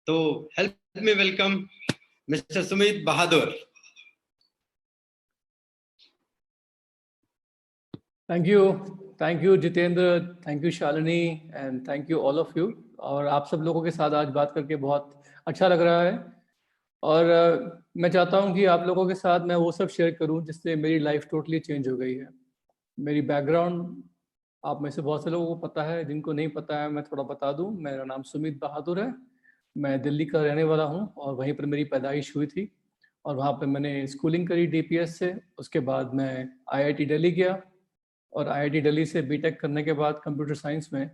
तो help me welcome mister Sumit Bahadur. Thank you Jitendra, thank you Shalini and thank you all of you. और आप सब लोगों के साथ आज बात करके बहुत अच्छा लग रहा है। और मैं चाहता हूं कि आप लोगों के साथ मैं वो सब शेयर करूं जिससे मेरी लाइफ टोटली चेंज हो गई है। मेरी बैकग्राउंड आप में से बहुत से लोगों को पता है, जिनको नहीं पता है मैं थोड़ा बता दूं। मेरा नाम सुमित बहादुर है, मैं दिल्ली का रहने वाला हूं और वहीं पर मेरी पैदाइश हुई थी और वहाँ पर मैंने स्कूलिंग करी डीपीएस से। उसके बाद मैं आईआईटी दिल्ली गया और आईआईटी दिल्ली से बीटेक करने के बाद कंप्यूटर साइंस में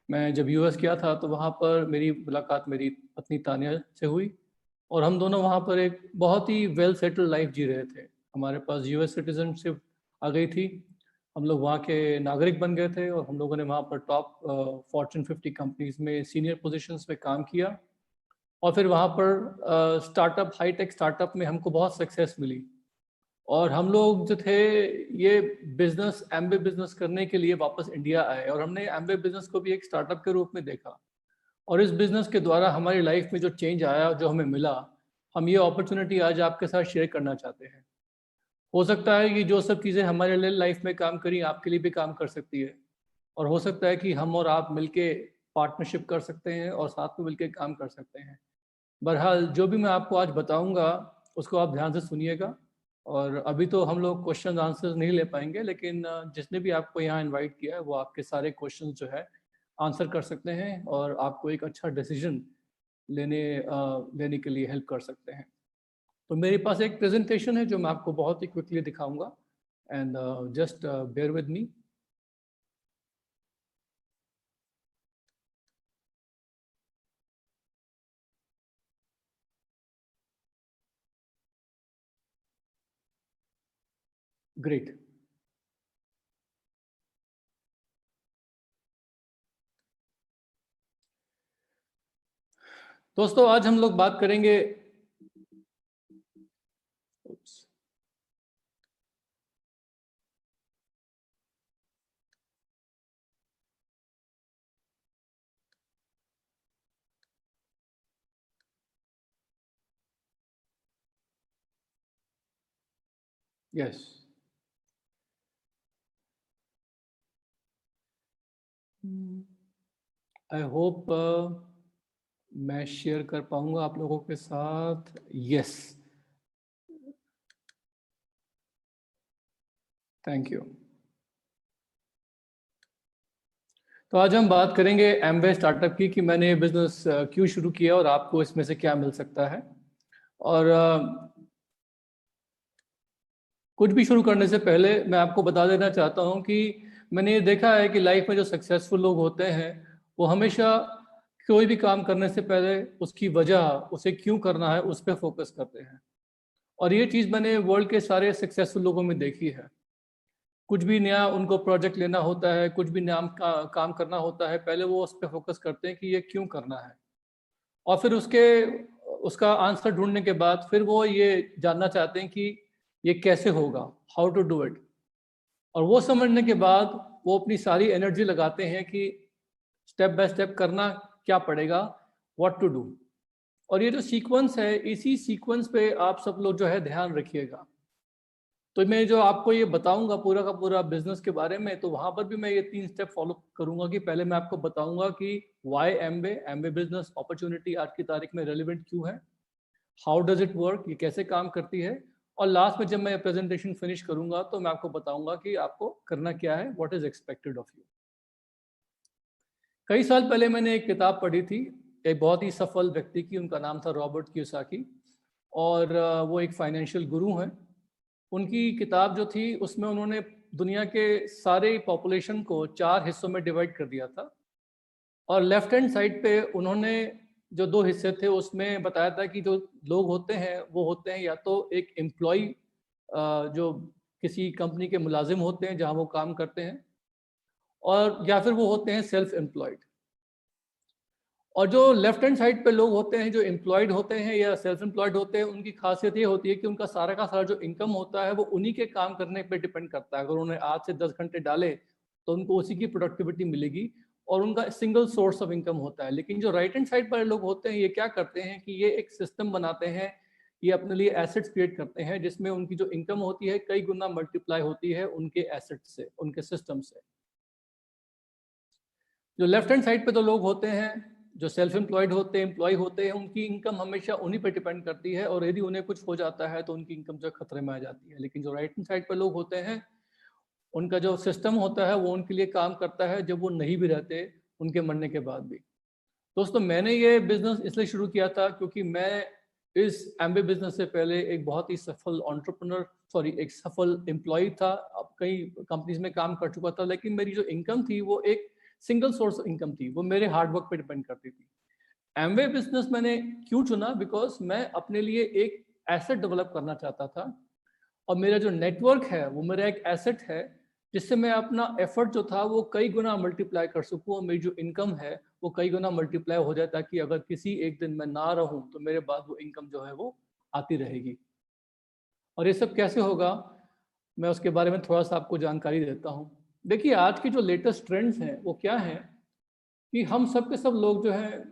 मैं जब यूएस गया था तो वहाँ पर मेरी मुलाकात मेरी पत्नी तानिया से हुई और हम दोनों वहाँ पर एक बहुत ही वेल सेटल्ड लाइफ जी रहे थे। हमारे पास यूएस सिटीजनशिप आ गई थी, हम लोग वहाँ के नागरिक बन गए थे और हम लोगों ने वहाँ पर टॉप फॉर्च्यून 50 कंपनीज में सीनियर पोजीशंस में काम किया। और फिर वहाँ पर स्टार्टअप, हाईटेक स्टार्टअप में हमको बहुत सक्सेस मिली और हम लोग जो थे ये बिजनेस, एमबे बिजनेस करने के लिए वापस इंडिया आए और हमने एमबे बिजनेस को भी एक स्टार्टअप के रूप में देखा। और इस बिजनेस के द्वारा हमारी लाइफ में जो चेंज आया, जो हमें मिला, हम ये अपॉर्चुनिटी आज आपके साथ शेयर करना चाहते हैं। हो सकता है कि जो सब चीज़ें हमारे लिए लाइफ में काम करी आपके लिए भी काम कर सकती है और हो सकता है कि हम और आप मिलके पार्टनरशिप कर सकते हैं और साथ में मिलके काम कर सकते हैं। बहरहाल जो भी मैं आपको आज बताऊंगा उसको आप ध्यान से सुनिएगा। और अभी तो हम लोग क्वेश्चन आंसर्स नहीं ले पाएंगे, लेकिन जिसने भी आपको यहाँ इनवाइट किया है वो आपके सारे क्वेश्चन जो है आंसर कर सकते हैं और आपको एक अच्छा डिसीजन लेने के लिए हेल्प कर सकते हैं। तो मेरे पास एक प्रेजेंटेशन है जो मैं आपको बहुत ही क्विकली दिखाऊंगा and just bear with me. Great. दोस्तों आज हम लोग बात करेंगे यस आई होप मैं शेयर कर पाऊंगा आप लोगों के साथ। Yes, thank you. तो आज हम बात करेंगे एमवे स्टार्टअप की कि मैंने ये बिजनेस क्यों शुरू किया और आपको इसमें से क्या मिल सकता है। और कुछ भी शुरू करने से पहले मैं आपको बता देना चाहता हूं कि मैंने ये देखा है कि लाइफ में जो सक्सेसफुल लोग होते हैं वो हमेशा कोई भी काम करने से पहले उसकी वजह, उसे क्यों करना है, उस पर फोकस करते हैं। और ये चीज़ मैंने वर्ल्ड के सारे सक्सेसफुल लोगों में देखी है। कुछ भी नया उनको प्रोजेक्ट लेना होता है, कुछ भी नाम का काम करना होता है, पहले वो उस पर फोकस करते हैं कि ये क्यों करना है और फिर उसका आंसर ढूंढने के बाद फिर वो ये जानना चाहते हैं कि ये कैसे होगा, हाउ टू डू इट। और वो समझने के बाद वो अपनी सारी एनर्जी लगाते हैं कि स्टेप बाय स्टेप करना क्या पड़ेगा, व्हाट टू डू। और ये जो सीक्वेंस है, इसी सीक्वेंस पे आप सब लोग जो है ध्यान रखिएगा। तो मैं जो आपको ये बताऊंगा पूरा का पूरा बिजनेस के बारे में, तो वहां पर भी मैं ये 3 स्टेप फॉलो करूंगा कि पहले मैं आपको बताऊंगा कि वाई एमवे बिजनेस अपॉर्चुनिटी आज की तारीख में रेलिवेंट क्यों है, हाउ डज इट वर्क, ये कैसे काम करती है। और लास्ट में जब मैं प्रेजेंटेशन फिनिश करूंगा तो मैं आपको बताऊंगा कि आपको करना क्या है, what is expected of you. कई साल पहले मैंने एक किताब पढ़ी थी एक बहुत ही सफल व्यक्ति की, उनका नाम था रॉबर्ट कियोसाकी और वो एक फाइनेंशियल गुरु हैं। उनकी किताब जो थी उसमें उन्होंने दुनिया के सारे पॉपुलेशन को 4 हिस्सों में डिवाइड कर दिया था और लेफ्ट हैंड साइड पे उन्होंने जो 2 हिस्से थे उसमें बताया था कि जो लोग होते हैं वो होते हैं या तो एक एम्प्लॉय जो किसी कंपनी के मुलाजिम होते हैं जहां वो काम करते हैं, और या फिर वो होते हैं सेल्फ एम्प्लॉयड। और जो लेफ्ट हैंड साइड पे लोग होते हैं जो एम्प्लॉयड होते हैं या सेल्फ एम्प्लॉयड होते हैं, उनकी खासियत ये होती है कि उनका सारा का सारा जो इनकम होता है वो उन्हीं के काम करने पे डिपेंड करता है। अगर उन्होंने आज से 10 घंटे डाले तो उनको उसी की प्रोडक्टिविटी मिलेगी और उनका सिंगल सोर्स ऑफ इनकम होता है। लेकिन जो राइट हैंड साइड पर लोग होते हैं, ये क्या करते हैं कि ये एक सिस्टम बनाते हैं, ये अपने लिए एसेट्स क्रिएट करते हैं जिसमें उनकी जो इनकम होती है कई गुना मल्टीप्लाई होती है उनके एसेट से, उनके सिस्टम से। जो लेफ्ट हैंड साइड पे तो लोग होते हैं जो सेल्फ एम्प्लॉयड होते हैं, एम्प्लॉय होते हैं, उनकी इनकम हमेशा उन्हीं पे डिपेंड करती है और यदि उन्हें कुछ हो जाता है तो उनकी इनकम जो खतरे में आ जाती है। लेकिन जो राइट हैंड साइड पे लोग होते हैं, उनका जो सिस्टम होता है वो उनके लिए काम करता है जब वो नहीं भी रहते, उनके मरने के बाद भी। दोस्तों, मैंने ये बिजनेस इसलिए शुरू किया था क्योंकि मैं इस एमबे बिजनेस से पहले एक बहुत ही सफल एक सफल एम्प्लॉय था। अब कई कंपनीज में काम कर चुका था, लेकिन मेरी जो इनकम थी वो एक सिंगल सोर्स इनकम थी, वो मेरे हार्डवर्क पे डिपेंड करती थी। एमवे बिजनेस मैंने क्यों चुना? बिकॉज मैं अपने लिए एक एसेट डेवलप करना चाहता था और मेरा जो नेटवर्क है वो मेरा एक एसेट है जिससे मैं अपना एफर्ट जो था वो कई गुना मल्टीप्लाई कर सकूं और मेरी जो इनकम है वो कई गुना मल्टीप्लाई हो जाए, ताकि अगर किसी एक दिन मैं ना रहूं तो मेरे बाद वो इनकम जो है वो आती रहेगी। और ये सब कैसे होगा, मैं उसके बारे में थोड़ा सा आपको जानकारी देता हूँ। देखिए, आज की जो लेटेस्ट ट्रेंड्स हैं वो क्या है कि हम सब के सब लोग जो है,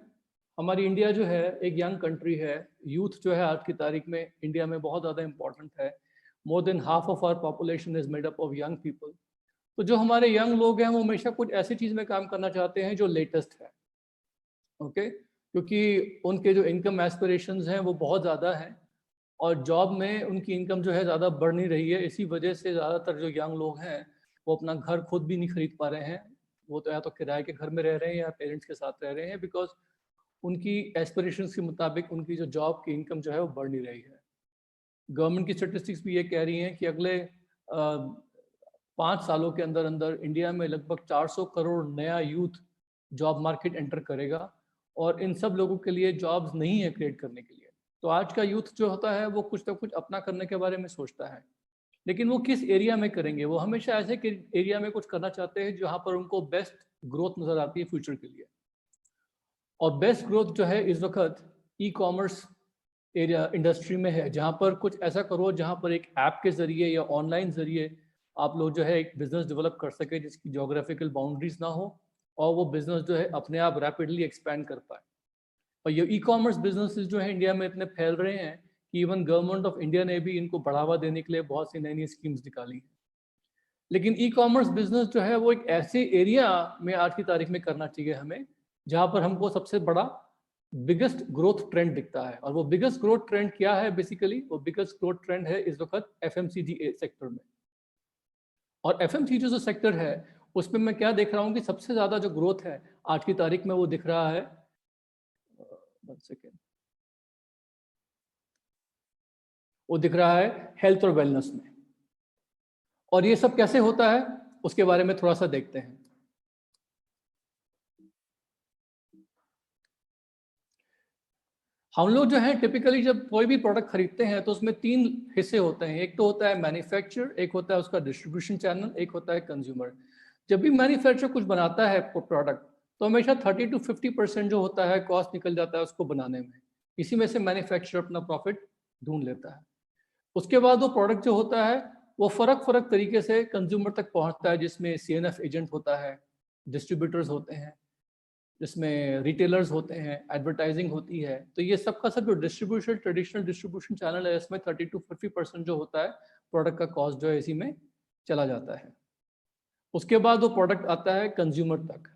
हमारी इंडिया जो है एक यंग कंट्री है। यूथ जो है आज की तारीख में इंडिया में बहुत ज़्यादा इंपॉर्टेंट है। More than half of our population is made up of young people. तो जो हमारे यंग लोग हैं वो हमेशा कुछ ऐसी चीज़ में काम करना चाहते हैं जो लेटेस्ट है, ओके, क्योंकि उनके जो इनकम एस्पिरेशंस हैं वो बहुत ज़्यादा हैं और जॉब में उनकी इनकम जो है ज़्यादा बढ़ नहीं रही है। इसी वजह से ज़्यादातर जो यंग लोग हैं वो अपना घर खुद भी नहीं खरीद पा रहे हैं। वो तो या तो किराए के घर में रह रहे हैं या पेरेंट्स के साथ रह रहे हैं, बिकॉज उनकी एस्पिरेशंस के मुताबिक उनकी जो जॉब की इनकम जो है वो बढ़ नहीं रही है। गवर्नमेंट की स्टेटिस्टिक्स भी ये कह रही हैं कि अगले 5 सालों के अंदर अंदर इंडिया में लगभग 400 करोड़ नया यूथ जॉब मार्केट एंटर करेगा और इन सब लोगों के लिए जॉब्स नहीं है क्रिएट करने के लिए। तो आज का यूथ जो होता है वो कुछ ना कुछ अपना करने के बारे में सोचता है, लेकिन वो किस एरिया में करेंगे? वो हमेशा ऐसे एरिया में कुछ करना चाहते हैं जहाँ पर उनको बेस्ट ग्रोथ नजर आती है फ्यूचर के लिए। और बेस्ट ग्रोथ जो है इस वक्त ई कॉमर्स एरिया इंडस्ट्री में है, जहाँ पर कुछ ऐसा करो जहाँ पर एक ऐप के जरिए या ऑनलाइन जरिए आप लोग जो है एक बिजनेस डेवलप कर सके जिसकी जोग्राफिकल बाउंड्रीज ना हो और वो बिजनेस जो है अपने आप रैपिडली एक्सपैंड कर पाए। और ये ई कॉमर्स बिजनेसेस जो है इंडिया में इतने फैल रहे हैं कि इवन गवर्नमेंट ऑफ इंडिया ने भी इनको बढ़ावा देने के लिए बहुत सी नई नई स्कीम्स निकाली हैं। लेकिन ई कॉमर्स बिजनेस जो है वो एक ऐसे एरिया में आज की तारीख में करना चाहिए हमें जहाँ पर हमको सबसे बड़ा बिगेस्ट ग्रोथ ट्रेंड दिखता है। और वो बिगेस्ट ग्रोथ ट्रेंड क्या है? बेसिकली वो बिगेस्ट ग्रोथ ट्रेंड है इस वक्त एफएमसीजी सेक्टर में। और एफएमसीजी जो सेक्टर है उसमें मैं क्या देख रहा हूँ कि सबसे ज्यादा जो ग्रोथ है आज की तारीख में वो दिख रहा है, 1 सेकेंड, वो दिख रहा है हेल्थ और वेलनेस में। और ये सब कैसे होता है उसके बारे में थोड़ा सा देखते हैं। हम लोग जो है टिपिकली जब कोई भी प्रोडक्ट खरीदते हैं तो उसमें 3 हिस्से होते हैं। एक तो होता है मैन्युफैक्चर, एक होता है उसका डिस्ट्रीब्यूशन चैनल, एक होता है कंज्यूमर। जब भी मैन्युफैक्चर कुछ बनाता है प्रोडक्ट तो हमेशा 30 to 50% जो होता है कॉस्ट निकल जाता है उसको बनाने में। इसी में से मैन्युफैक्चर अपना प्रॉफिट ढूंढ लेता है। उसके बाद वो प्रोडक्ट जो होता है वो फर्क तरीके से कंज्यूमर तक पहुंचता है, जिसमें सीएनएफ एजेंट होता है, डिस्ट्रीब्यूटर्स होते हैं, जिसमें रिटेलर्स होते हैं, एडवर्टाइजिंग होती है। तो ये सबका सब जो डिस्ट्रीब्यूशन, ट्रेडिशनल डिस्ट्रीब्यूशन चैनल है, इसमें 30 to 50% जो होता है प्रोडक्ट का कॉस्ट जो है इसी में चला जाता है। उसके बाद वो प्रोडक्ट आता है कंज्यूमर तक।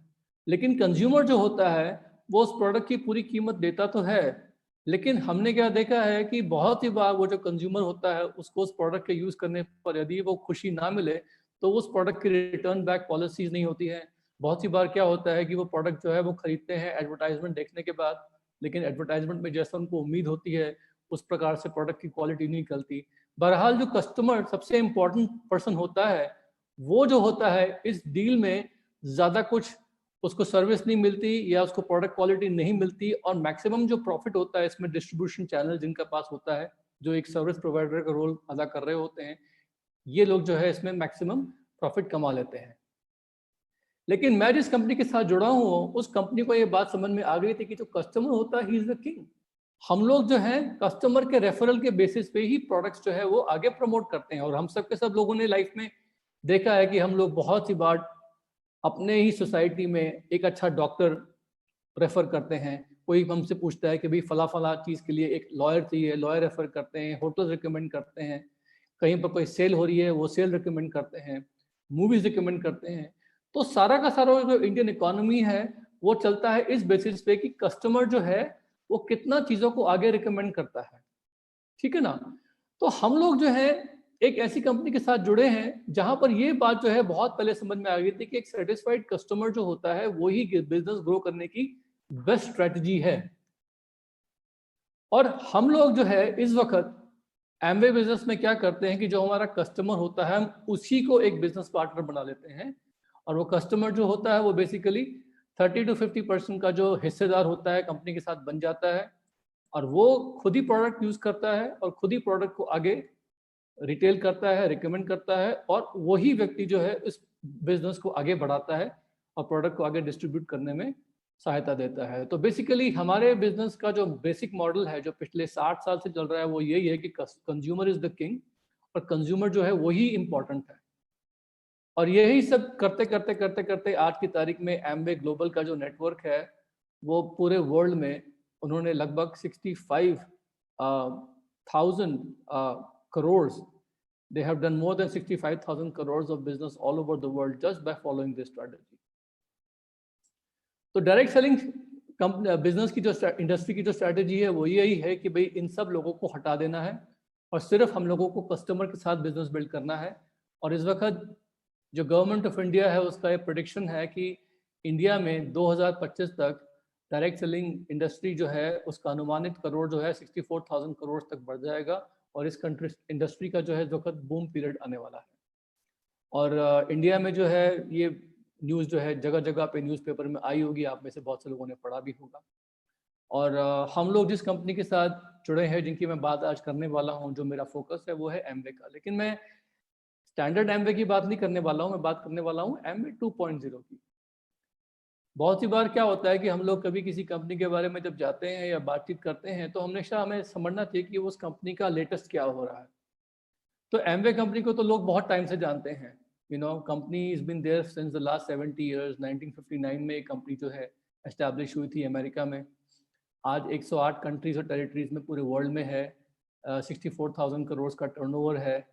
लेकिन कंज्यूमर जो होता है वो उस प्रोडक्ट की पूरी कीमत देता तो है, लेकिन हमने क्या देखा है कि बहुत ही बार वो जो कंज्यूमर होता है उसको उस प्रोडक्ट के यूज करने पर यदि वो खुशी ना मिले तो उस प्रोडक्ट की रिटर्न बैक पॉलिसीज नहीं होती है। बहुत सी बार क्या होता है कि वो प्रोडक्ट जो है वो खरीदते हैं एडवर्टाइजमेंट देखने के बाद, लेकिन एडवर्टाइजमेंट में जैसा उनको उम्मीद होती है उस प्रकार से प्रोडक्ट की क्वालिटी नहीं निकलती। बहरहाल जो कस्टमर सबसे इम्पोर्टेंट पर्सन होता है वो जो होता है इस डील में ज़्यादा कुछ उसको सर्विस नहीं मिलती या उसको प्रोडक्ट क्वालिटी नहीं मिलती, और मैक्सिमम जो प्रॉफिट होता है इसमें डिस्ट्रीब्यूशन चैनल जिनका पास होता है, जो एक सर्विस प्रोवाइडर का रोल अदा कर रहे होते हैं, ये लोग जो है इसमें मैक्सिमम प्रॉफिट कमा लेते हैं। लेकिन मैं जिस कंपनी के साथ जुड़ा हूँ उस कंपनी को ये बात समझ में आ गई थी कि जो कस्टमर होता है ही इज द किंग। हम लोग जो है कस्टमर के रेफरल के बेसिस पे ही प्रोडक्ट्स जो है वो आगे प्रमोट करते हैं। और हम सब के सब लोगों ने लाइफ में देखा है कि हम लोग बहुत सी बार अपने ही सोसाइटी में एक अच्छा डॉक्टर रेफर करते हैं, कोई हमसे पूछता है कि भाई फला फला चीज़ के लिए एक लॉयर चाहिए, लॉयर रेफर करते हैं, होटल रिकमेंड करते हैं, कहीं पर कोई सेल हो रही है वो सेल रिकमेंड करते हैं, मूवीज रिकमेंड करते हैं। तो सारा का सारा जो इंडियन इकोनॉमी है वो चलता है इस बेसिस पे कि कस्टमर जो है वो कितना चीज़ों को आगे रिकमेंड करता है, ठीक है ना। तो हम लोग जो है एक ऐसी कंपनी के साथ जुड़े हैं जहां पर ये बात जो है बहुत पहले समझ में आ गई थी कि एक सेटिस्फाइड कस्टमर जो होता है वही बिजनेस ग्रो करने की बेस्ट स्ट्रेटजी है। और हम लोग जो है इस वक्त एमवे बिजनेस में क्या करते हैं कि जो हमारा कस्टमर होता है हम उसी को एक बिजनेस पार्टनर बना लेते हैं, और वो कस्टमर जो होता है वो बेसिकली 30 to 50% का जो हिस्सेदार होता है कंपनी के साथ बन जाता है, और वो खुद ही प्रोडक्ट यूज करता है और खुद ही प्रोडक्ट को आगे रिटेल करता है, रिकमेंड करता है, और वही व्यक्ति जो है इस बिजनेस को आगे बढ़ाता है और प्रोडक्ट को आगे डिस्ट्रीब्यूट करने में सहायता देता है। तो बेसिकली हमारे बिजनेस का जो बेसिक मॉडल है जो पिछले 60 साल से चल रहा है वो यही है कि कंज्यूमर इज द किंग, और कंज्यूमर जो है वही इंपॉर्टेंट है। और यही सब करते करते करते करते आज की तारीख में एमवे ग्लोबल का जो नेटवर्क है वो पूरे वर्ल्ड में उन्होंने लगभग 65,000 crores, they have done more than 65,000 crores of business all over the world just by following this strategy. तो डायरेक्ट सेलिंग बिजनेस की जो इंडस्ट्री की जो स्ट्रैटेजी है वो यही है कि भाई इन सब लोगों को हटा देना है और सिर्फ हम लोगों को कस्टमर के साथ बिजनेस बिल्ड करना है। और इस वक्त जो गवर्नमेंट ऑफ इंडिया है उसका एक प्रेडिक्शन है कि इंडिया में 2025 तक डायरेक्ट सेलिंग इंडस्ट्री जो है उसका अनुमानित करोड़ जो है 64,000 करोड़ तक बढ़ जाएगा, और इस कंट्री इंडस्ट्री का जो है इस वक्त बूम पीरियड आने वाला है। और इंडिया में जो है ये न्यूज़ जो है जगह जगह पे न्यूज़पेपर में आई होगी, आप में से बहुत से लोगों ने पढ़ा भी होगा। और हम लोग जिस कंपनी के साथ जुड़े हैं जिनकी मैं बात आज करने वाला हूं, जो मेरा फोकस है वो है एमवे का। लेकिन मैं स्टैंडर्ड एमवे की बात नहीं करने वाला हूं, मैं बात करने वाला हूं एमवे 2.0 की। बहुत सी बार क्या होता है कि हम लोग कभी किसी कंपनी के बारे में जब जाते हैं या बातचीत करते हैं तो हमेशा हमें समझना चाहिए कि उस कंपनी का लेटेस्ट क्या हो रहा है। तो एमवे कंपनी को तो लोग बहुत टाइम से जानते हैं, company is been there since the last 70 years. 1959 में एक कंपनी जो है एस्टैब्लिश हुई थी अमेरिका में। आज 108 कंट्रीज और टेरिटरीज में पूरे वर्ल्ड में है। 64,000 करोड़ का टर्नओवर है।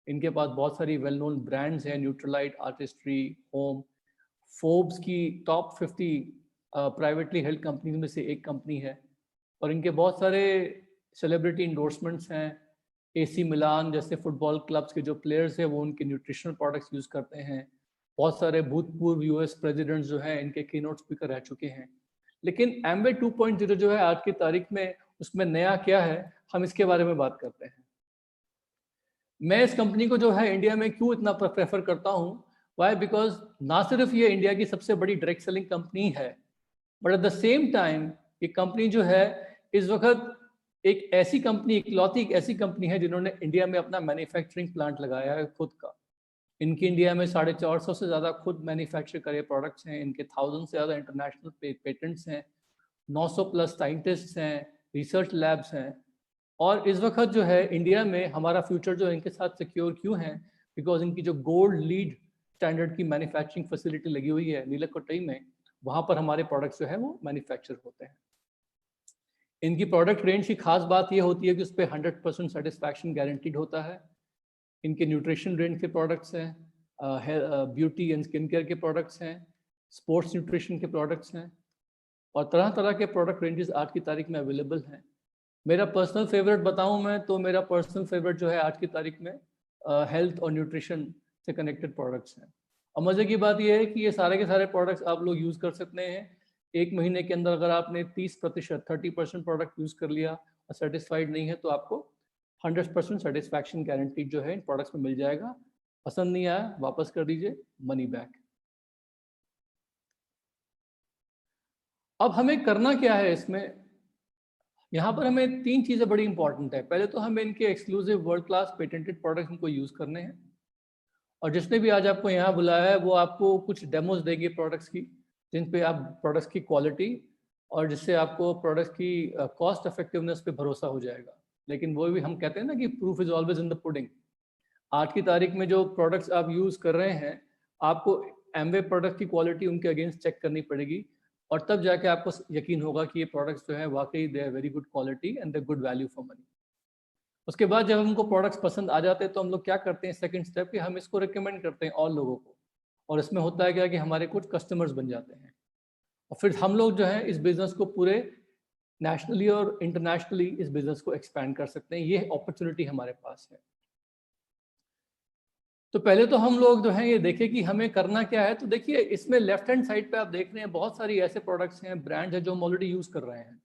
इनके पास बहुत सारी वेल नोन ब्रांड्स हैं, न्यूट्रलाइट, आर्टिस्ट्री, होम। फोर्ब्स की टॉप 50 प्राइवेटली हेल्ड कंपनीज में से एक कंपनी है, और इनके बहुत सारे सेलिब्रिटी इंडोर्समेंट्स हैं। एसी मिलान जैसे फुटबॉल क्लब्स के जो प्लेयर्स हैं वो उनके न्यूट्रिशनल प्रोडक्ट्स यूज़ करते हैं। बहुत सारे भूतपूर्व यूएस प्रेसिडेंट्स जो हैं इनके कीनोट स्पीकर रह चुके हैं। लेकिन एमवे 2.0 जो है आज की तारीख में, उसमें नया क्या है, हम इसके बारे में बात करते हैं। मैं इस कंपनी को जो है इंडिया में क्यों इतना प्रेफर करता हूँ, वाई, बिकॉज ना सिर्फ ये इंडिया की सबसे बड़ी डायरेक्ट सेलिंग कंपनी है, but at the same time ये कंपनी जो है इस वक्त एक ऐसी कंपनी, इकलौती एक ऐसी कंपनी है जिन्होंने इंडिया में अपना मैन्युफैक्चरिंग प्लांट लगाया है खुद का। इनकी इंडिया में 450 से ज़्यादा खुद मैन्युफैक्चर करे प्रोडक्ट्स हैं। इनके 1000 से ज़्यादा इंटरनेशनल पेटेंट्स हैं। 900 प्लस साइंटिस्ट्स हैं, रिसर्च लैब्स हैं। और इस वक्त जो है इंडिया में हमारा फ्यूचर जो इनके साथ सिक्योर क्यों है, बिकॉज इनकी जो गोल्ड लीड स्टैंडर्ड की मैन्युफैक्चरिंग फैसिलिटी लगी हुई है नीलकंठई में, वहाँ पर हमारे प्रोडक्ट्स जो है वो मैन्युफैक्चर होते हैं। इनकी प्रोडक्ट रेंज की खास बात ये होती है कि उस पर 100% सेटिस्फैक्शन गारंटीड होता है। इनके न्यूट्रिशन रेंज के प्रोडक्ट्स हैं, ब्यूटी एंड स्किन केयर के प्रोडक्ट्स हैं, स्पोर्ट्स न्यूट्रिशन के प्रोडक्ट्स हैं, और तरह तरह के प्रोडक्ट रेंजेस आज की तारीख में अवेलेबल हैं। मेरा पर्सनल फेवरेट बताऊं मैं तो मेरा पर्सनल फेवरेट जो है आज की तारीख में हेल्थ और न्यूट्रिशन से कनेक्टेड प्रोडक्ट्स हैं। और मज़े की बात यह है कि ये सारे के सारे प्रोडक्ट्स आप लोग यूज़ कर सकते हैं। एक महीने के अंदर अगर आपने 30% प्रोडक्ट यूज़ कर लिया और सेटिस्फाइड नहीं है तो आपको 100% सेटिस्फैक्शन गारंटी जो है इन प्रोडक्ट्स में मिल जाएगा। पसंद नहीं आया वापस कर दीजिए, मनी बैक। अब हमें करना क्या है इसमें, यहाँ पर हमें 3 चीज़ें बड़ी इंपॉर्टेंट है। पहले तो हमें इनके exclusive world class patented products इनको यूज़ करने हैं, और जिसने भी आज आपको यहाँ बुलाया है वो आपको कुछ डेमोज देगी प्रोडक्ट्स की, जिन पे आप प्रोडक्ट्स की क्वालिटी और जिससे आपको प्रोडक्ट्स की कॉस्ट इफेक्टिवनेस पे भरोसा हो जाएगा। लेकिन वो भी हम कहते हैं ना कि proof is always in the pudding. आज की तारीख में जो प्रोडक्ट्स आप यूज़ कर रहे हैं, आपको एमवे प्रोडक्ट की क्वालिटी उनके अगेंस्ट चेक करनी पड़ेगी, और तब जाके आपको यकीन होगा कि ये प्रोडक्ट्स जो है वाकई they are very good quality and they good value for money. उसके बाद जब हमको प्रोडक्ट्स पसंद आ जाते हैं तो हम लोग क्या करते हैं, सेकंड स्टेप कि हम इसको रिकमेंड करते हैं और लोगों को, और इसमें होता है क्या कि हमारे कुछ कस्टमर्स बन जाते हैं, और फिर हम लोग जो है इस बिजनेस को पूरे नेशनली और इंटरनेशनली इस बिजनेस को एक्सपैंड कर सकते हैं। ये अपॉर्चुनिटी हमारे पास है। तो पहले तो हम लोग जो है ये देखें कि हमें करना क्या है। तो देखिए इसमें लेफ्ट हैंड साइड पे आप देख रहे हैं बहुत सारी ऐसे प्रोडक्ट्स हैं, ब्रांड है जो हम ऑलरेडी यूज कर रहे हैं,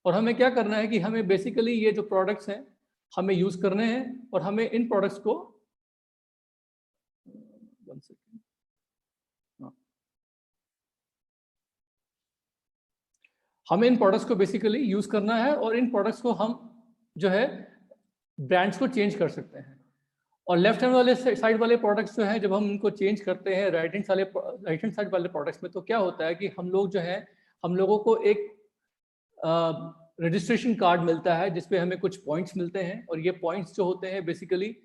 और हमें क्या करना है कि हमें बेसिकली ये जो प्रोडक्ट्स हैं हमें यूज करने हैं, और हमें इन प्रोडक्ट्स को हमें इन प्रोडक्ट्स को बेसिकली यूज करना है, और इन प्रोडक्ट्स को हम जो है ब्रांड्स को चेंज कर सकते हैं। और लेफ्ट हैंड वाले साइड वाले प्रोडक्ट्स जो हैं जब हम इनको चेंज करते हैं राइट हैंड साइड वाले प्रोडक्ट्स में, तो क्या होता है कि हम लोग जो है हम लोगों को एक रजिस्ट्रेशन कार्ड मिलता है जिसपे हमें कुछ पॉइंट्स मिलते हैं, और ये पॉइंट्स जो होते हैं बेसिकली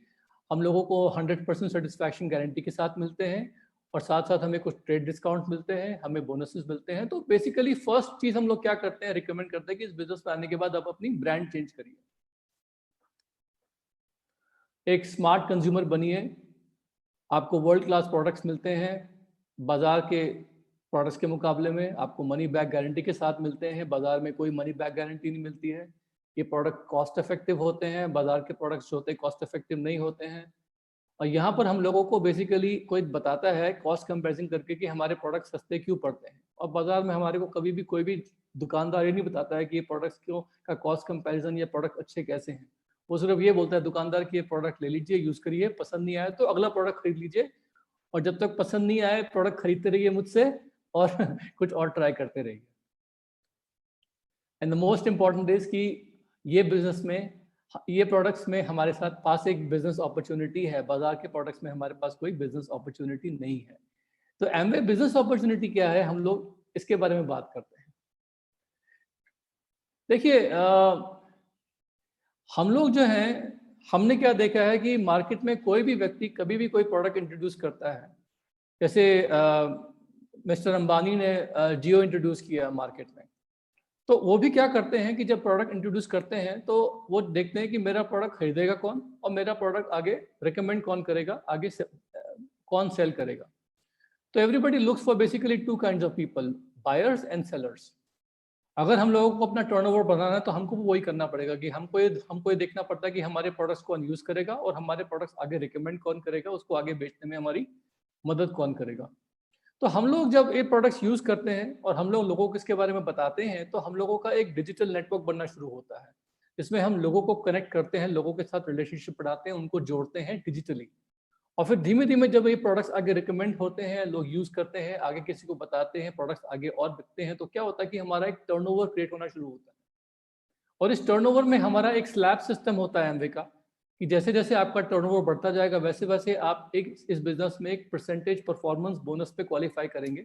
हम लोगों को 100% सेटिस्फैक्शन गारंटी के साथ मिलते हैं, और साथ साथ हमें कुछ ट्रेड डिस्काउंट मिलते हैं, हमें बोनसेस मिलते हैं। तो बेसिकली फर्स्ट चीज हम लोग क्या करते हैं, रिकमेंड करते हैं कि इस बिजनेस में आने के बाद आप अपनी ब्रांड चेंज करिए, एक स्मार्ट कंज्यूमर बनिए। आपको वर्ल्ड क्लास प्रोडक्ट्स मिलते हैं बाजार के प्रोडक्ट्स के मुकाबले में, आपको मनी बैक गारंटी के साथ मिलते हैं, बाजार में कोई मनी बैक गारंटी नहीं मिलती है। ये प्रोडक्ट कॉस्ट इफेक्टिव होते हैं, बाजार के प्रोडक्ट्स जो होते हैं कॉस्ट इफेक्टिव नहीं होते हैं। और यहाँ पर हम लोगों को बेसिकली कोई बताता है कॉस्ट कंपैरिजन करके कि हमारे प्रोडक्ट सस्ते क्यों पड़ते हैं, और बाजार में हमारे को कभी भी कोई भी दुकानदार ये नहीं बताता है कि ये प्रोडक्ट्स क्यों का कॉस्ट कंपैरिजन या प्रोडक्ट अच्छे कैसे हैं। वो सिर्फ ये बोलता है दुकानदार की ये प्रोडक्ट ले लीजिए, यूज करिए, पसंद नहीं आए तो अगला प्रोडक्ट खरीद लीजिए, और जब तक पसंद नहीं आए प्रोडक्ट खरीदते रहिए मुझसे और कुछ और ट्राई करते रहिए। And the most important is कि ये बिजनेस में ये प्रोडक्ट्स में हमारे साथ पास एक बिजनेस अपॉर्चुनिटी है, बाजार के प्रोडक्ट्स में हमारे पास कोई बिजनेस अपॉर्चुनिटी नहीं है। तो एमवे बिजनेस अपॉर्चुनिटी क्या है, हम लोग इसके बारे में बात करते हैं। देखिए हम लोग जो हैं हमने क्या देखा है कि मार्केट में कोई भी व्यक्ति कभी भी कोई प्रोडक्ट इंट्रोड्यूस करता है, जैसे मिस्टर अंबानी ने जियो इंट्रोड्यूस किया मार्केट में, तो वो भी क्या करते हैं कि जब प्रोडक्ट इंट्रोड्यूस करते हैं तो वो देखते हैं कि मेरा प्रोडक्ट खरीदेगा कौन, और मेरा प्रोडक्ट आगे रिकमेंड कौन करेगा, आगे कौन सेल करेगा। तो everybody looks for basically two kinds of people, buyers and sellers. अगर हम लोगों को अपना टर्नओवर बढ़ाना है तो हमको वही करना पड़ेगा कि हमको ये देखना पड़ता है कि हमारे प्रोडक्ट्स कौन यूज करेगा, और हमारे प्रोडक्ट्स आगे रिकमेंड कौन करेगा, उसको आगे बेचने में हमारी मदद कौन करेगा। तो हम लोग जब ये प्रोडक्ट्स यूज करते हैं और हम लोगों को इसके बारे में बताते हैं, तो हम लोगों का एक डिजिटल नेटवर्क बनना शुरू होता है, जिसमें हम लोगों को कनेक्ट करते हैं, लोगों के साथ रिलेशनशिप बढ़ाते हैं, उनको जोड़ते हैं डिजिटली, और फिर धीमे धीमे जब ये प्रोडक्ट्स आगे रिकमेंड होते हैं, लोग यूज करते हैं, आगे किसी को बताते हैं, प्रोडक्ट्स आगे और बिकते हैं, तो क्या होता है कि हमारा एक टर्नओवर क्रिएट होना शुरू होता है। और इस टर्नओवर में हमारा एक स्लैब सिस्टम होता है एमवे का, कि जैसे जैसे आपका टर्नओवर बढ़ता जाएगा वैसे वैसे आप इस बिजनेस में एक परसेंटेज परफॉर्मेंस बोनस पे क्वालिफाई करेंगे,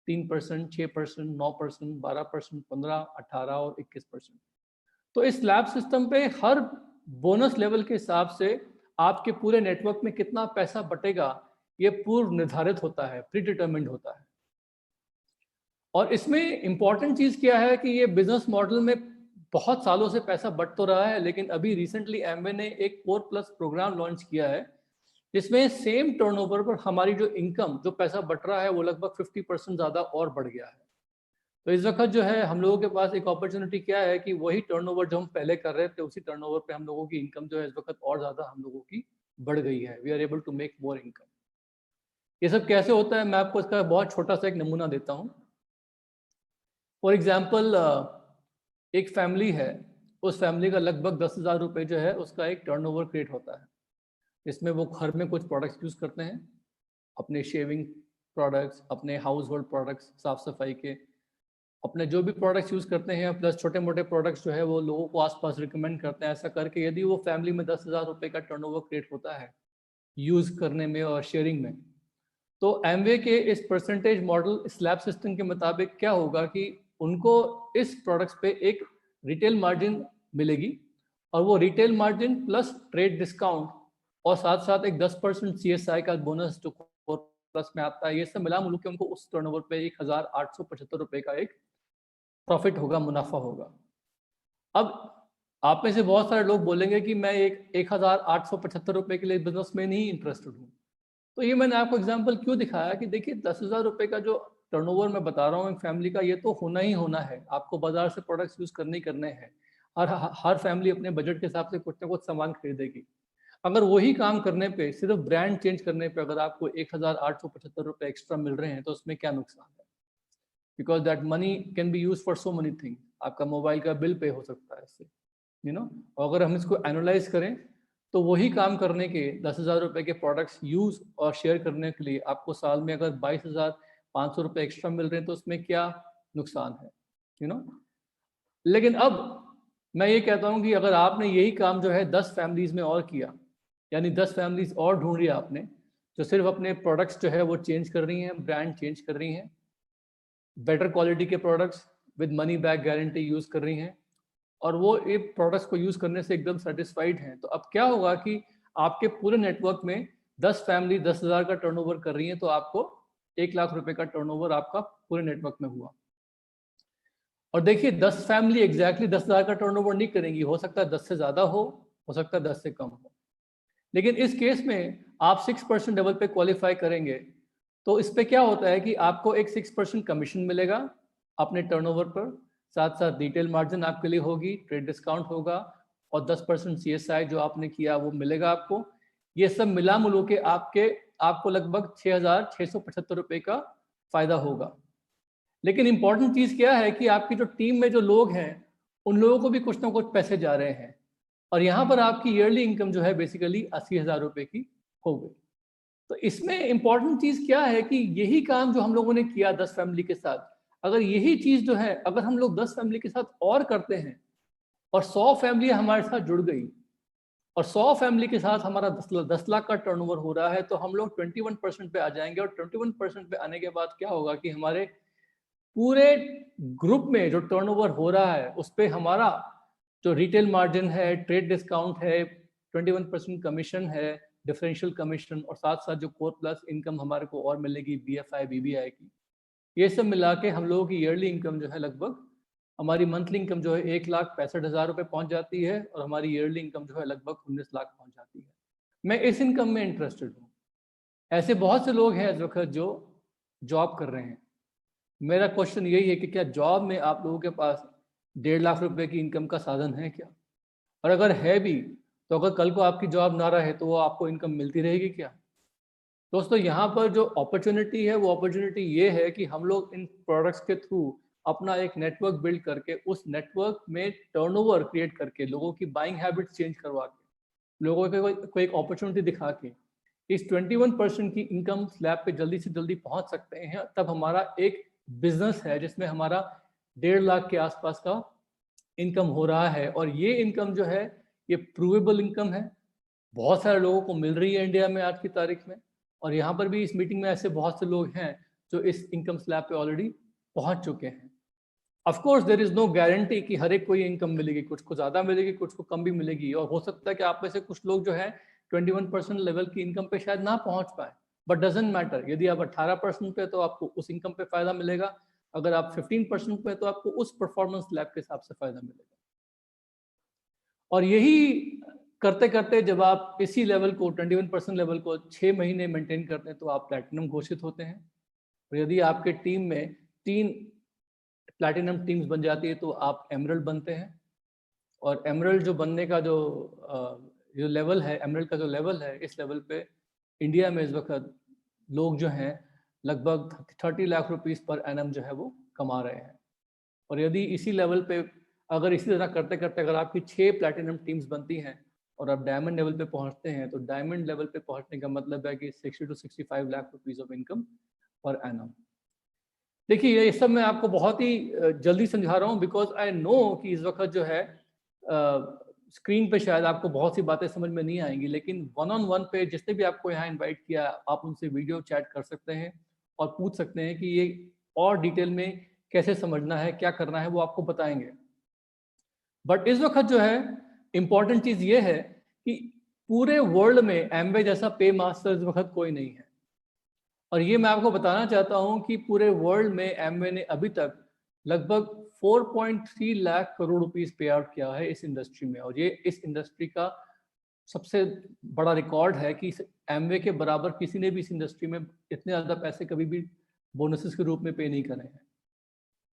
3%, 6%, 9%, 12%, 15%, 18% और 21%। तो इस स्लैब सिस्टम पे हर बोनस लेवल के हिसाब से आपके पूरे नेटवर्क में कितना पैसा बटेगा ये पूर्व निर्धारित होता है, प्री डिटरमिन्ड होता है। और इसमें इंपॉर्टेंट चीज क्या है कि ये बिजनेस मॉडल में बहुत सालों से पैसा बट तो रहा है, लेकिन अभी रिसेंटली एमवे ने एक 4+ प्रोग्राम लॉन्च किया है, जिसमें सेम टर्नओवर पर हमारी जो इनकम, जो पैसा बट रहा है, वो लगभग 50% ज्यादा और बढ़ गया है। तो इस वक्त जो है हम लोगों के पास एक अपॉर्चुनिटी क्या है कि वही टर्नओवर जो हम पहले कर रहे थे, उसी टर्नओवर पे हम लोगों की इनकम जो है इस वक्त और ज्यादा हम लोगों की बढ़ गई है। We are able to make more income. ये सब कैसे होता है, मैं आपको इसका बहुत छोटा सा एक नमूना देता हूँ। फॉर एग्जाम्पल, एक फैमिली है, उस फैमिली का लगभग 10,000 रुपये जो है उसका एक टर्नओवर क्रिएट होता है। इसमें वो घर में कुछ प्रोडक्ट्स यूज करते हैं, अपने शेविंग प्रोडक्ट्स, अपने हाउस होल्ड प्रोडक्ट्स, साफ सफाई के अपने जो भी प्रोडक्ट्स यूज करते हैं, प्लस छोटे मोटे प्रोडक्ट्स जो है वो लोगों को आसपास रिकमेंड करते हैं। ऐसा करके यदि वो फैमिली में 10,000 रुपये का टर्नओवर क्रिएट होता है यूज करने में और शेयरिंग में, तो एमवे के इस परसेंटेज मॉडल स्लैब सिस्टम के मुताबिक क्या होगा कि उनको इस प्रोडक्ट्स पे एक रिटेल मार्जिन मिलेगी, और वो retail margin plus trade discount और साथ साथ एक 10% CSI का बोनस जो प्लस में आता है, ये सब मिला मिलू के उनको उस टर्नओवर पे 1875 रुपए का एक प्रॉफिट होगा, मुनाफा होगा। अब आप में से बहुत सारे लोग बोलेंगे कि मैं एक 1875 रुपए के लिए बिजनेस में नहीं इंटरेस्टेड हूँ। तो ये मैंने आपको एग्जांपल क्यों दिखाया कि देखिए 10,000 रुपए का जो टर्नओवर मैं बता रहा हूँ एक फैमिली का, ये तो होना ही होना है। आपको बाजार से प्रोडक्ट्स यूज करने ही करने हैं। हर फैमिली अपने बजट के हिसाब से कुछ ना कुछ सामान खरीदेगी। अगर वही काम करने पे, सिर्फ ब्रांड चेंज करने पे अगर आपको 1875 रुपए एक्स्ट्रा मिल रहे हैं तो उसमें क्या नुकसान है? Because that money can be use for so many thing. आपका मोबाइल का बिल पे हो सकता है इससे, यू नो। अगर हम इसको एनालाइज करें तो वही काम करने के 10,000 रुपए के प्रोडक्ट्स यूज और शेयर करने के लिए आपको साल में अगर 22,500 रुपए एक्स्ट्रा मिल रहे हैं तो उसमें क्या नुकसान है, यू नो। लेकिन अब मैं ये कहता हूं कि अगर आपने यही काम जो है 10 फैमिलीज में और किया, यानी 10 फैमिलीज और ढूंढ लिया आपने जो सिर्फ अपने प्रोडक्ट्स जो है वो चेंज कर रही हैं, ब्रांड चेंज कर रही हैं, बेटर क्वालिटी के products with money back guarantee use कर रही हैं, और वो ये प्रोडक्ट्स को यूज करने से एकदम सेटिस्फाइड हैं, तो अब क्या होगा कि आपके पूरे नेटवर्क में 10 फैमिली 10,000 का टर्नओवर कर रही हैं, तो आपको 1 लाख रुपए का टर्नओवर आपका पूरे नेटवर्क में हुआ। और देखिए 10 फैमिली एग्जैक्टली 10,000 का टर्नओवर नहीं करेंगी, हो सकता है 10 से ज्यादा हो सकता है 10 से कम हो। लेकिन इस केस में आप 6% लेवल पे क्वालिफाई करेंगे तो इस पे क्या होता है कि आपको एक 6% कमीशन मिलेगा अपने टर्नओवर पर, साथ साथ रिटेल मार्जिन आपके लिए होगी, ट्रेड डिस्काउंट होगा, और 10% CSI जो आपने किया वो मिलेगा आपको। ये सब मिला मिलू के आपको लगभग 6,675 रुपए का फायदा होगा। लेकिन इंपॉर्टेंट चीज क्या है कि आपकी जो टीम में जो लोग हैं उन लोगों को भी कुछ ना कुछ पैसे जा रहे हैं, और यहाँ पर आपकी ईयरली इनकम जो है बेसिकली 80,000 रुपए की हो गई। तो इसमें इंपॉर्टेंट चीज क्या है कि यही काम जो हम लोगों ने किया 10 फैमिली के साथ, अगर यही चीज जो है अगर हम लोग 10 फैमिली के साथ और करते हैं और 100 फैमिली हमारे साथ जुड़ गई और 100 फैमिली के साथ हमारा 10 लाख का टर्नओवर हो रहा है, तो हम लोग 21% पे आ जाएंगे। और 21% पे आने के बाद क्या होगा कि हमारे पूरे ग्रुप में जो टर्नओवर हो रहा है उस पर हमारा जो रिटेल मार्जिन है, ट्रेड डिस्काउंट है, 21% कमीशन है, डिफरेंशियल कमीशन, और साथ साथ जो कोर प्लस इनकम हमारे को और मिलेगी BFI BBI की, ये सब मिला के हम लोगों की ईयरली इनकम जो है लगभग, हमारी मंथली इनकम जो है 1,65,000 रुपये पहुंच जाती है, और हमारी ईयरली इनकम जो है लगभग 19 लाख पहुंच जाती है। मैं इस इनकम में इंटरेस्टेड हूँ। ऐसे बहुत से लोग हैं इस वक्त जो जॉब कर रहे हैं। मेरा क्वेश्चन यही है कि क्या जॉब में आप लोगों के पास 1.5 लाख रुपए की इनकम का साधन है क्या? और अगर है भी तो अगर कल को आपकी जॉब ना रहे तो वो आपको इनकम मिलती रहेगी क्या? दोस्तों यहाँ पर जो अपॉर्चुनिटी है वो अपॉर्चुनिटी ये है कि हम लोग इन प्रोडक्ट्स के थ्रू अपना एक नेटवर्क बिल्ड करके उस नेटवर्क में टर्नओवर क्रिएट करके लोगों की बाइंग हैबिट्स चेंज करवा के लोगों को एक अपॉर्चुनिटी दिखा के इस 21% की इनकम स्लैब पे जल्दी से जल्दी पहुंच सकते हैं। तब हमारा एक बिजनेस है जिसमें हमारा 1.5 लाख के आसपास का इनकम हो रहा है, और ये इनकम जो है ये प्रूवेबल इनकम है, बहुत सारे लोगों को मिल रही है इंडिया में आज की तारीख में। और यहाँ पर भी इस मीटिंग में ऐसे बहुत से लोग हैं जो इस इनकम स्लैब पे ऑलरेडी पहुंच चुके हैं। Of course there is no guarantee कि हर एक को ये इनकम मिलेगी, कुछ को ज्यादा मिलेगी, कुछ को कम भी मिलेगी, और हो सकता है कि आप में से कुछ लोग जो है 21% लेवल की इनकम पे शायद ना पहुंच पाए, बट डजंट मैटर। यदि आप 18% पे तो आपको उस इनकम पे फायदा मिलेगा, अगर आप 15% पे तो आपको उस परफॉर्मेंस लैब के हिसाब से फायदा मिलेगा। और यही करते करते जब आप इसी लेवल को 21% लेवल को 6 महीने मेंटेन करते हैं तो आप प्लैटिनम घोषित होते हैं। और यदि आपके टीम में 3 प्लैटिनम टीम्स बन जाती है तो आप एमरल्ड बनते हैं। और एमरल्ड जो बनने का जो लेवल है, एमरल्ड का जो लेवल है, इस लेवल पे इंडिया में इस वक्त लोग जो हैं लगभग 30 लाख रुपीस पर एनम जो है वो कमा रहे हैं। और यदि इसी लेवल पे अगर इसी तरह करते करते अगर आपकी 6 प्लैटिनम टीम्स बनती हैं और आप डायमंड लेवल पे पहुंचते हैं, तो डायमंड लेवल पे पहुंचने का मतलब है कि 60 to 65 lakh rupees of income per annum. देखिए ये सब मैं आपको बहुत ही जल्दी समझा रहा हूँ बिकॉज आई नो कि इस वक्त जो है स्क्रीन पे शायद आपको बहुत सी बातें समझ में नहीं आएंगी, लेकिन 1-on-1 पे जिसने भी आपको यहाँ इनवाइट किया आप उनसे वीडियो चैट कर सकते हैं और पूछ सकते हैं कि ये और डिटेल में कैसे समझना है, क्या करना है, वो आपको बताएंगे। बट इस वक्त जो है इंपॉर्टेंट चीज ये है कि पूरे वर्ल्ड में एमवे जैसा पे मास्टर इस वक्त कोई नहीं है। और ये मैं आपको बताना चाहता हूँ कि पूरे वर्ल्ड में एमवे ने अभी तक लगभग 4.3 लाख करोड़ रुपीस पे आउट किया है इस इंडस्ट्री में, और ये इस इंडस्ट्री का सबसे बड़ा रिकॉर्ड है कि एमवे के बराबर किसी ने भी इस इंडस्ट्री में इतने ज़्यादा पैसे कभी भी बोनसेस के रूप में पे नहीं करे हैं।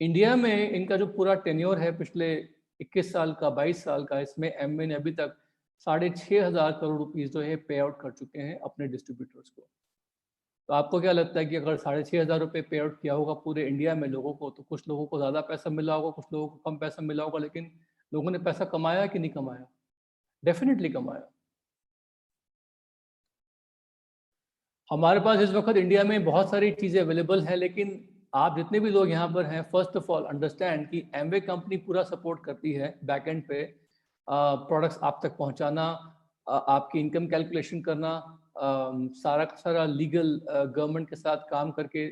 इंडिया में इनका जो पूरा टेन्योर है पिछले 21 साल का, 22 साल का, इसमें एमवे ने अभी तक 6,500 करोड़ रुपीस जो है पे आउट कर चुके हैं अपने डिस्ट्रीब्यूटर्स को। तो आपको क्या लगता है कि अगर 6,500 रुपये पे आउट किया होगा पूरे इंडिया में लोगों को, तो कुछ लोगों को ज़्यादा पैसा मिला होगा, कुछ लोगों को कम पैसा मिला होगा, लेकिन लोगों ने पैसा कमाया कि नहीं कमाया? डेफिनेटली कमाया। हमारे पास इस वक्त इंडिया में बहुत सारी चीज़ें अवेलेबल हैं, लेकिन आप जितने भी लोग यहाँ पर हैं, फर्स्ट ऑफ ऑल अंडरस्टैंड कि एमवे कंपनी पूरा सपोर्ट करती है बैक एंड पे, प्रोडक्ट्स आप तक पहुँचाना, आपकी इनकम कैलकुलेशन करना, सारा का सारा लीगल गवर्नमेंट के साथ काम करके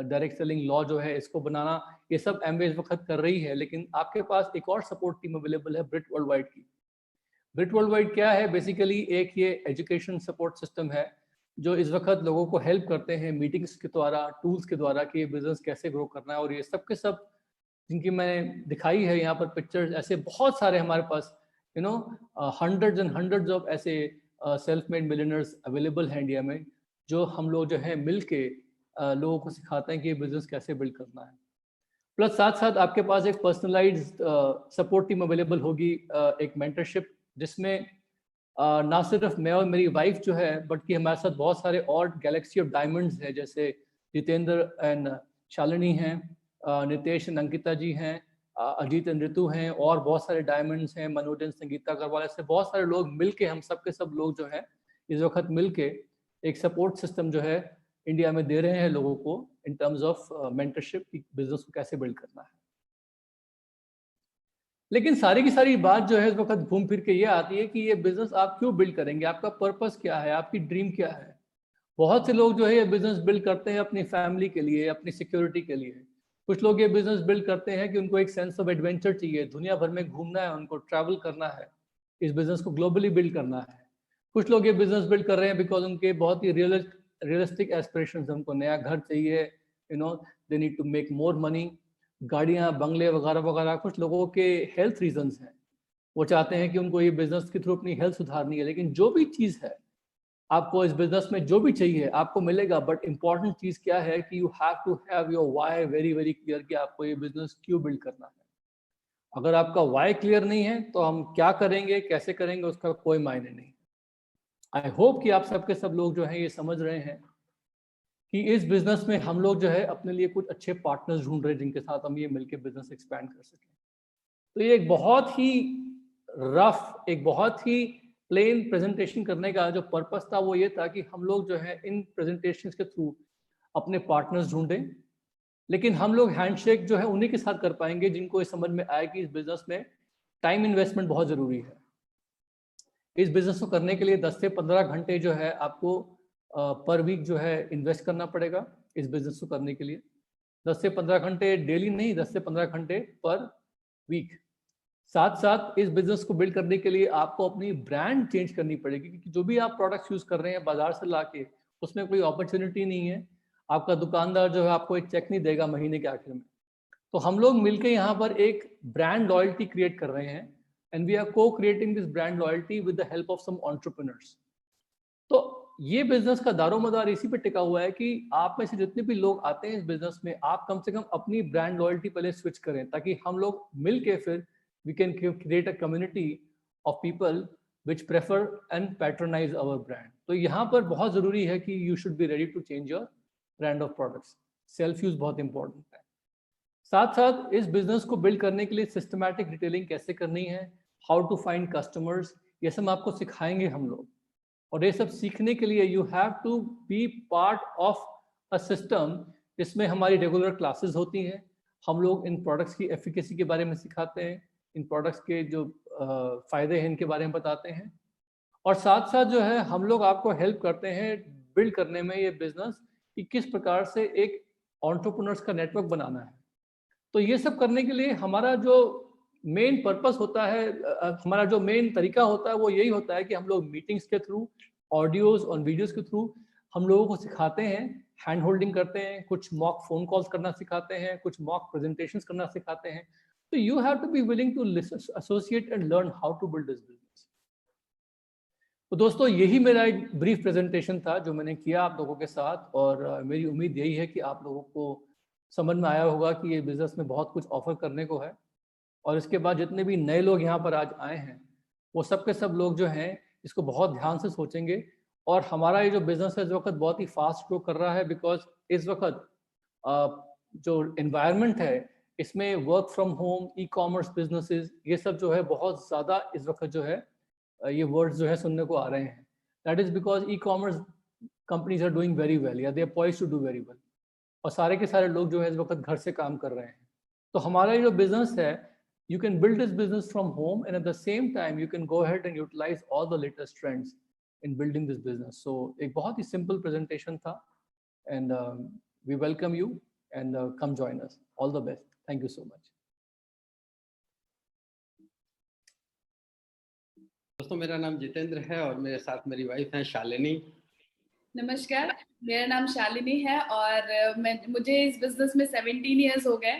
डायरेक्ट सेलिंग लॉ जो है इसको बनाना, ये सब एमवे इस वक्त कर रही है। लेकिन आपके पास एक और सपोर्ट टीम अवेलेबल है ब्रिट वर्ल्ड वाइड की। ब्रिट वर्ल्ड वाइड क्या है? बेसिकली एक ये एजुकेशन सपोर्ट सिस्टम है जो इस वक्त लोगों को हेल्प करते हैं मीटिंग्स के द्वारा, टूल्स के द्वारा कि ये बिजनेस कैसे ग्रो करना है। और ये सब के सब जिनकी मैंने दिखाई है यहाँ पर पिक्चर्स, ऐसे बहुत सारे हमारे पास हंड्रेड्स एंड हंड्रेड्स ऑफ ऐसे सेल्फ मेड मिलियनर्स अवेलेबल हैं इंडिया में, जो हम लोग जो है मिल के लोगों को सिखाते हैं कि ये बिजनेस कैसे बिल्ड करना है। प्लस साथ साथ आपके पास एक पर्सनलाइज्ड सपोर्ट टीम अवेलेबल होगी, एक मेंटरशिप, जिसमें ना सिर्फ मैं और मेरी वाइफ जो है, बल्कि हमारे साथ बहुत सारे और गैलेक्सी ऑफ डायमंड्स हैं, जैसे जितेंद्र एंड शालिनी हैं, नितेश एंड अंकिता जी हैं, अजीत एंड ऋतु हैं, और बहुत सारे डायमंड्स हैं, मनोज एंड संगीता अग्रवाल, ऐसे बहुत सारे लोग मिलके, हम सब के सब लोग जो है इस वक्त मिलके एक सपोर्ट सिस्टम जो है इंडिया में दे रहे हैं लोगों को इन टर्म्स ऑफ मेंटरशिप कि बिजनेस को कैसे बिल्ड करना है। लेकिन सारी की सारी बात जो है इस वक्त घूम फिर के ये आती है कि ये बिजनेस आप क्यों बिल्ड करेंगे, आपका पर्पस क्या है, आपकी ड्रीम क्या है। बहुत से लोग जो है ये बिजनेस बिल्ड करते हैं अपनी फैमिली के लिए, अपनी सिक्योरिटी के लिए। कुछ लोग ये बिजनेस बिल्ड करते हैं कि उनको एक सेंस ऑफ एडवेंचर चाहिए, दुनिया भर में घूमना है, उनको ट्रैवल करना है, इस बिजनेस को ग्लोबली बिल्ड करना है। कुछ लोग ये बिजनेस बिल्ड कर रहे हैं बिकॉज उनके बहुत ही रियलिस्टिक एस्पिरेशंस हैं, उनको नया घर चाहिए, they need to make more money, गाड़ियाँ, बंगले वगैरह वगैरह। कुछ लोगों के हेल्थ रीजंस हैं, वो चाहते हैं कि उनको ये बिजनेस के थ्रू अपनी हेल्थ सुधारनी है। लेकिन जो भी चीज़ है, आपको इस बिजनेस में जो भी चाहिए आपको मिलेगा, बट इंपॉर्टेंट चीज़ क्या है कि you have to have your why very very clear कि आपको ये बिजनेस क्यों बिल्ड करना है। अगर आपका वाई क्लियर नहीं है तो हम क्या करेंगे, कैसे करेंगे, उसका कोई मायने नहीं। आई होप कि आप सबके सब लोग जो है ये समझ रहे हैं कि इस बिजनेस में हम लोग जो है अपने लिए कुछ अच्छे पार्टनर्स ढूंढ रहे हैं जिनके साथ हम ये मिलके बिजनेस एक्सपैंड कर सकें। तो ये एक बहुत ही रफ, एक बहुत ही प्लेन प्रेजेंटेशन करने का जो पर्पस था वो ये था कि हम लोग जो है इन प्रेजेंटेशन के थ्रू अपने पार्टनर्स ढूंढें। लेकिन हम लोग हैंडशेक जो है उन्हीं के साथ कर पाएंगे जिनको ये समझ में आए कि इस बिजनेस में टाइम इन्वेस्टमेंट बहुत ज़रूरी है। इस बिजनेस को करने के लिए 10 से 15 घंटे जो है आपको पर वीक जो है इन्वेस्ट करना पड़ेगा इस बिजनेस को करने के लिए। 10 से 15 घंटे डेली नहीं, 10 से 15 घंटे पर वीक। साथ साथ इस बिजनेस को बिल्ड करने के लिए आपको अपनी ब्रांड चेंज करनी पड़ेगी, क्योंकि जो भी आप प्रोडक्ट्स यूज कर रहे हैं बाजार से लाके, उसमें कोई अपॉर्चुनिटी नहीं है। आपका दुकानदार जो है आपको एक चेक नहीं देगा महीने के आखिर में। तो हम लोग मिलकर यहाँ पर एक ब्रांड लॉयल्टी क्रिएट कर रहे हैं, and we are co creating this brand loyalty with the help of some entrepreneurs. तो ये बिजनेस का दारोमदार इसी पे टिका हुआ है कि आप में से जितने भी लोग आते हैं इस बिजनेस में, आप कम से कम अपनी ब्रांड लॉयल्टी पहले स्विच करें, ताकि हम लोग मिलके फिर we can create a community of people which prefer and patronize our brand. तो यहाँ पर बहुत ज़रूरी है कि you should be ready to change your brand of products. Self use बहुत important है। साथ साथ इस बिजनेस को बिल्ड करने के लिए सिस्टमैटिक रिटेलिंग कैसे करनी है, हाउ टू फाइंड कस्टमर्स, ये सब आपको सिखाएंगे हम लोग। और ये सब सीखने के लिए you have to be part of a system जिसमें हमारी रेगुलर क्लासेस होती हैं। हम लोग इन प्रोडक्ट्स की एफिकेसी के बारे में सिखाते हैं, इन प्रोडक्ट्स के जो फ़ायदे हैं इनके बारे में बताते हैं, और साथ साथ जो है हम लोग आपको हेल्प करते हैं बिल्ड करने में ये बिजनेस कि किस प्रकार से एक एंटरप्रेन्योर्स का नेटवर्क बनाना है। तो ये सब करने के लिए हमारा जो मेन पर्पस होता है, हमारा जो मेन तरीका होता है वो यही होता है कि हम लोग मीटिंग्स के थ्रू, ऑडियोज और वीडियोस के थ्रू हम लोगों को सिखाते हैं हैंड होल्डिंग करते हैं, कुछ मॉक फोन कॉल्स करना सिखाते हैं, कुछ मॉक प्रेजेंटेशंस करना सिखाते हैं. तो you have to be willing to associate and learn how to build this business. तो दोस्तों यही मेरा एक ब्रीफ प्रेजेंटेशन था जो मैंने किया आप लोगों के साथ, और मेरी उम्मीद यही है कि आप लोगों को समझ में आया होगा कि ये बिजनेस में बहुत कुछ ऑफर करने को है. और इसके बाद जितने भी नए लोग यहाँ पर आज आए हैं वो सब के सब लोग जो हैं इसको बहुत ध्यान से सोचेंगे. और हमारा ये जो बिजनेस है इस वक्त बहुत ही फास्ट ग्रो कर रहा है, बिकॉज इस वक्त जो एनवायरनमेंट है इसमें work from home, e commerce businesses, ये सब जो है बहुत ज़्यादा इस वक्त जो है ये वर्ड्स जो है सुनने को आ रहे हैं. That is because e commerce companies are doing very well, या they are poised to do very well. और सारे के सारे लोग जो है इस वक्त घर से काम कर रहे हैं. तो हमारा ये जो बिजनेस है, you can build this business from home, and at the same time you can go ahead and utilize all the latest trends in building this business. So एक बहुत ही simple presentation था, and we welcome you, and come join us. All the best. Thank you so much. दोस्तों मेरा नाम जितेंद्र है और मेरे साथ मेरी वाइफ है शालिनी. नमस्कार, मेरा नाम शालिनी है और मुझे इस बिजनेस में 17 इयर्स हो गए.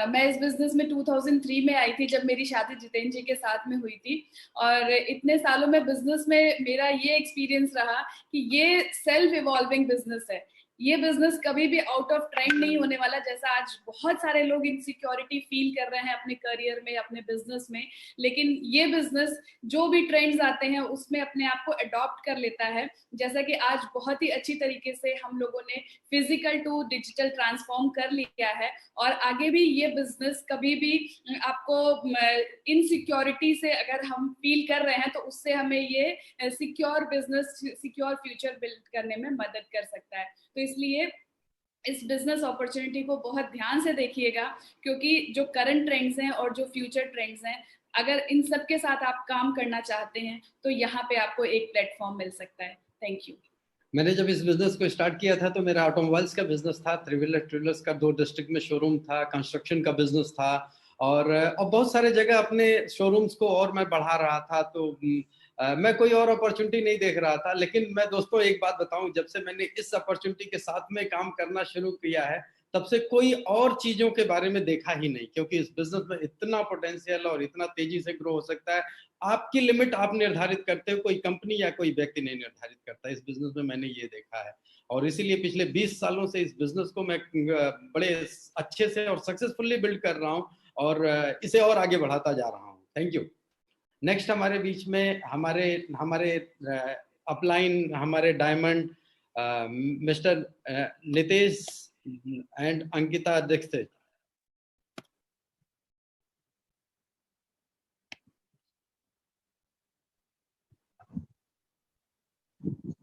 मैं इस बिजनेस में 2003 में आई थी जब मेरी शादी जितेंद्र जी के साथ में हुई थी. और इतने सालों में बिजनेस में मेरा ये एक्सपीरियंस रहा कि ये सेल्फ इवॉल्विंग बिजनेस है. ये बिजनेस कभी भी आउट ऑफ ट्रेंड नहीं होने वाला. जैसा आज बहुत सारे लोग इनसिक्योरिटी फील कर रहे हैं अपने करियर में, अपने बिजनेस में, लेकिन ये बिजनेस जो भी ट्रेंड्स आते हैं उसमें अपने आप को अडॉप्ट कर लेता है. जैसा कि आज बहुत ही अच्छी तरीके से हम लोगों ने फिजिकल टू डिजिटल ट्रांसफॉर्म कर लिया है, और आगे भी ये बिजनेस कभी भी आपको इनसिक्योरिटी से अगर हम फील कर रहे हैं तो उससे हमें ये secure business, secure future build करने में मदद कर सकता है. तो इसलिए इस बिजनेस अपॉर्चुनिटी को बहुत ध्यान से देखिएगा, क्योंकि जो करंट ट्रेंड्स हैं और जो फ्यूचर ट्रेंड्स हैं, अगर इन सब के साथ आप काम करना चाहते हैं तो यहाँ पे आपको एक प्लेटफॉर्म मिल सकता है. Thank you. मैंने जब इस बिजनेस को स्टार्ट किया था तो मेरा ऑटोमोबाइल्स का बिजनेस था. थ्री व्हीलर ट्रेलर्स का 2 डिस्ट्रिक्ट में शोरूम था, कंस्ट्रक्शन का बिजनेस था, और बहुत सारे जगह अपने शोरूम्स को और मैं बढ़ा रहा था. तो मैं कोई और अपॉर्चुनिटी नहीं देख रहा था. लेकिन मैं दोस्तों एक बात बताऊं, जब से मैंने इस अपॉर्चुनिटी के साथ में काम करना शुरू किया है तब से कोई और चीजों के बारे में देखा ही नहीं, क्योंकि इस बिजनेस में इतना पोटेंशियल और इतना तेजी से ग्रो हो सकता है. आपकी लिमिट आप निर्धारित करते हो, कोई कंपनी या कोई व्यक्ति नहीं निर्धारित करता. इस बिजनेस में मैंने ये देखा है, और इसीलिए पिछले 20 सालों से इस बिजनेस को मैं बड़े अच्छे से और सक्सेसफुली बिल्ड कर रहा हूँ और इसे और आगे बढ़ाता जा रहा हूँ. Thank you. नेक्स्ट हमारे बीच में हमारे अपलाइन, हमारे diamond mister Nitesh and Ankita Dixit.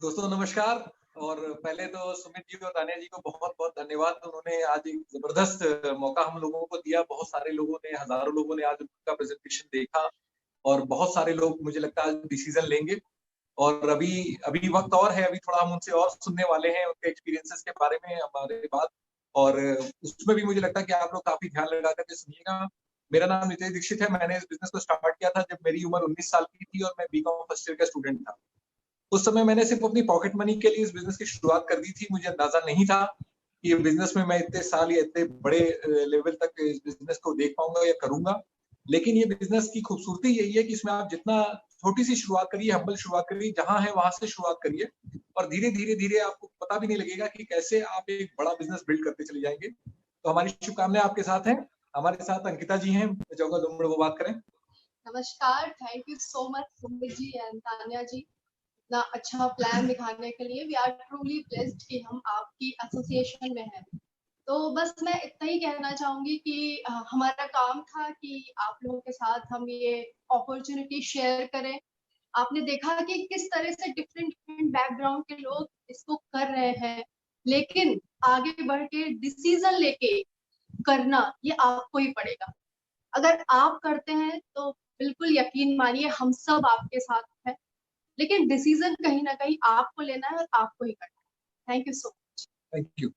दोस्तों नमस्कार. और पहले तो सुमित जी और तानिया जी को बहुत बहुत धन्यवाद. उन्होंने आज एक जबरदस्त मौका हम लोगों को दिया. बहुत सारे लोगों ने, हजारों लोगों ने आज उनका प्रेजेंटेशन देखा, और बहुत सारे लोग मुझे लगता है आज डिसीजन लेंगे. और अभी वक्त और है, अभी थोड़ा हम उनसे और सुनने वाले हैं, उनके एक्सपीरियंसेस के बारे में हमारे बात. और उसमें भी मुझे लगता है कि आप लोग काफी ध्यान लगा करके सुनिएगा. मेरा नाम नितेश दीक्षित है. मैंने इस बिजनेस को स्टार्ट किया था जब मेरी उम्र 19 साल की थी और मैं बीकॉम फर्स्ट ईयर का स्टूडेंट था. उस समय मैंने सिर्फ अपनी पॉकेट मनी के लिए इस बिजनेस की शुरुआत कर दी थी. मुझे अंदाजा नहीं था कि ये बिजनेस में मैं इतने साल या इतने बड़े लेवल तक इस बिजनेस को देख पाऊंगा या करूंगा. लेकिन ये बिजनेस की खूबसूरती यही है कि इसमें आप जितना छोटी सी शुरुआत करिए, हम्बल शुरुआत करिए, जहां है वहां से शुरुआत करिए, और धीरे धीरे धीरे आपको पता भी नहीं लगेगा कि कैसे आप एक बड़ा बिजनेस बिल्ड करते चले जाएंगे. तो हमारी शुभकामनाएं आपके साथ हैं. हमारे साथ अंकिता जी हैं, मैं चाहूंगा 2 मिनट वो बात करें. नमस्कार. Thank you so much Sumit ji and Tania ji, इतना अच्छा प्लान दिखाने के लिए. वी आर ट्रूली ब्लेस्ड कि हम आपकी एसोसिएशन में हैं. तो बस मैं इतना ही कहना चाहूंगी कि हमारा काम था कि आप लोगों के साथ हम ये अपॉर्चुनिटी शेयर करें. आपने देखा कि किस तरह से डिफरेंट बैकग्राउंड के लोग इसको कर रहे हैं, लेकिन आगे बढ़ के डिसीजन लेके करना ये आपको ही पड़ेगा. अगर आप करते हैं तो बिल्कुल यकीन मानिए हम सब आपके साथ हैं, लेकिन डिसीजन कहीं ना कहीं आपको लेना है और आपको ही करना है. Thank you so much. Thank you.